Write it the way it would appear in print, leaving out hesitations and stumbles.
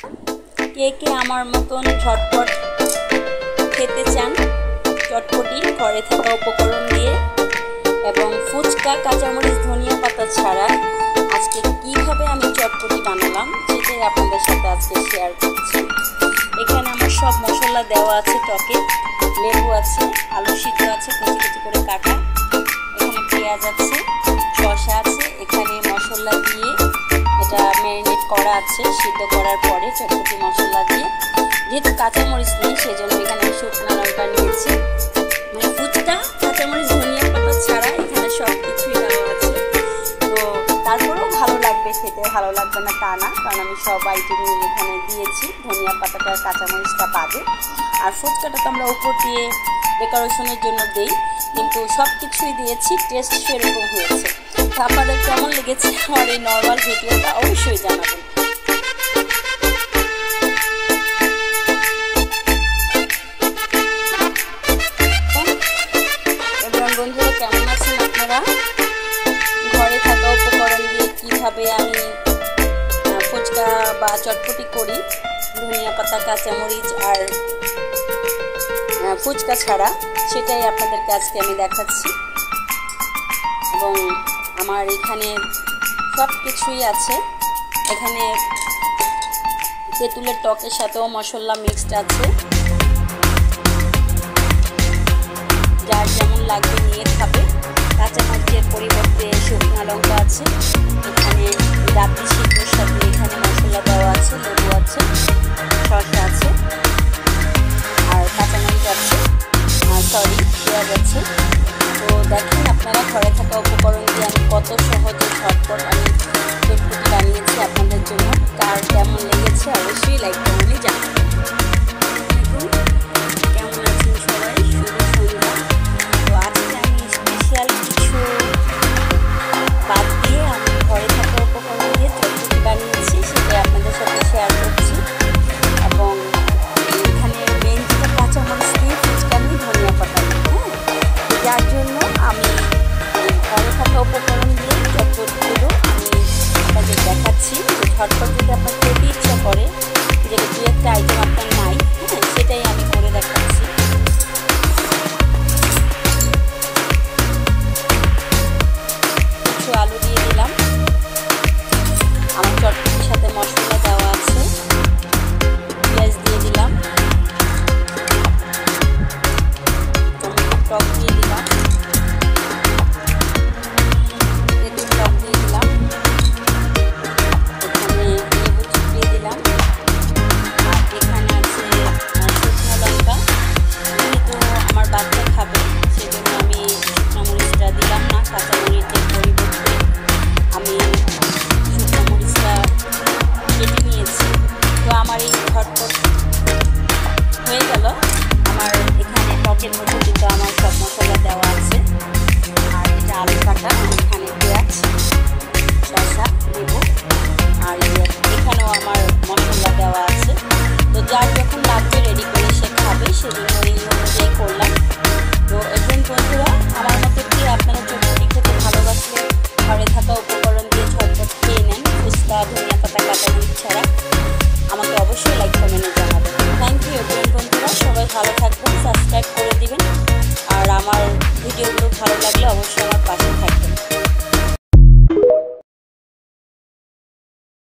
কে কে আমার মতন ঝটপট খেতে চান চটপটি ঘরে থাকা উপকরণ দিয়ে এবং ফুচকা কাঁচামরিচ ধনিয়া পাতা ছাড়া আজকে কিভাবে আমি চটপটি বানালাম সেটাই আপনাদের সাথে আজকে শেয়ার করছি। এখানে আমার সব মশলা দেওয়া আছে, টকে লেবু আছে, আলু সিদ্ধ আছে কুচি কুচি করে কাটা, এখানে পেঁয়াজ আছে, শসা আছে, এখানে মশলা দিয়ে এটা ম্যারিনেট করা আছে সিদ্ধ করার পরে চটপটি মশলা দিয়ে। যেহেতু কাঁচামরিচ নেই সেজন্য এখানে শুকনো লঙ্কা নিয়েছি। মানে ফুচকা কাঁচামরিচ ধনিয়া পাতা ছাড়া এখানে সব কিছুই দেওয়া আছে। তো তারপরেও ভালো লাগবে খেতে, ভালো লাগবে না তা না, কারণ আমি সব আইটেমই এখানে দিয়েছি, ধনিয়া পাতাটা কাঁচামরিচটা বাদে। আর ফুচকাটা তো আমরা উপর দিয়ে ডেকোরেশনের জন্য দিই, কিন্তু সব কিছুই দিয়েছি, টেস্ট সেরকম হয়েছে। তো আপনাদের কেমন লেগেছে আমার এই নর্মাল ভিডিওটা অবশ্যই জানাবেন। বন্ধুরা কেমন আছেন আপনারা? ঘরে থাকা উপকরণ দিয়ে কিভাবে আমি ফুচকা বা চটপটি করি ধনিয়া পাতা কাঁচামরিচ আর ফুচকা ছাড়া, সেটাই আপনাদেরকে আজকে আমি দেখাচ্ছি। এবং আমার এখানে সব কিছুই আছে, এখানে তেঁতুলের টকের সাথেও মশলা মিক্সড আছে, যার যেমন লাগবে নিয়ে খাবে। কাঁচামরিচের পরিবর্তে শুকনো লঙ্কা আছে, এখানে রাত্রি সিদ্ধর সাথে এখানে মশলা দেওয়া আছে, লেবু আছে, শসা আছে, আর কাঁচামরিচ আছে, আর পেঁয়াজ আছে। তো দেখেন আপনারা ঘরে থাকা উপকরণ দিয়ে আমি কত সহজে ঝটপট আমি চটপটি বানিয়েছি আপনাদের জন্য। কার কেমন লেগেছে অবশ্যই লাইক কমেন্টে জানাবেন। কেমন আছেন সবাই? শুভ সন্ধ্যা। তো আজকে আমি স্পেশাল কিছু বাদ দিয়ে আমি ঘরে থাকা উপকরণ দিয়ে চটপটি বানিয়েছি, সেটাই আপনাদের সাথে শেয়ার করছি। এবং এখানে মেন যেটা কাঁচামরিচ দিয়ে ফুচকা নিয়ে ধনিয়া পাতা নিই, যার জন্য আমি ঘরে থাকা উপকরণ দিয়ে চটপটিগুলো আমি আপনাদের দেখাচ্ছি। যে ঝটপট যদি আপনার খেতে ইচ্ছা করে, যে দু একটা আইটেম আপনার নাই, সেটাই আমি করে দেখাচ্ছি। কিছু আলু দিয়ে দিলাম, আমার চটপটির সাথে মশলা দেওয়া আছে, পেঁয়াজ দিয়ে দিলাম, টমেটো টক দিয়ে দিলাম, তেঁতুল টক দিয়ে দিলাম, এখানে লেবু চিপিয়ে দিলাম, আর এখানে আছে শুকনো লঙ্কা। যেহেতু আমার বাচ্চা খাবে সেজন্য আমি শুকনো মরিচটা দিলাম না, কাঁচামরিচের পরিবর্তে আমি শুকনো মরিচটা কেটে নিয়েছি। তো আমার এই ঝটপট হয়ে গেল। আমার এখানে টকের মধ্যে কিন্তু আমার সব মশলা দেওয়া আছে, আর এটা আলু কাটা, এখানে পেঁয়াজ, শসা, লেবু, আর এখানেও আমার মশলা দেওয়া আছে। তো যার যখন লাগবে রেডি করে সে খাবে, সেজন্য এই অনুযায়ী করলাম। তো একজন বন্ধুরা আমার মতো কি আপনারা চটপটি খেতে ভালোবাসলে ঘরে থাকা উপকরণ দিয়ে ঝটপট খেয়ে নেন ফুচকা ধনিয়া পাতা কাঁচামরিচ ছাড়া।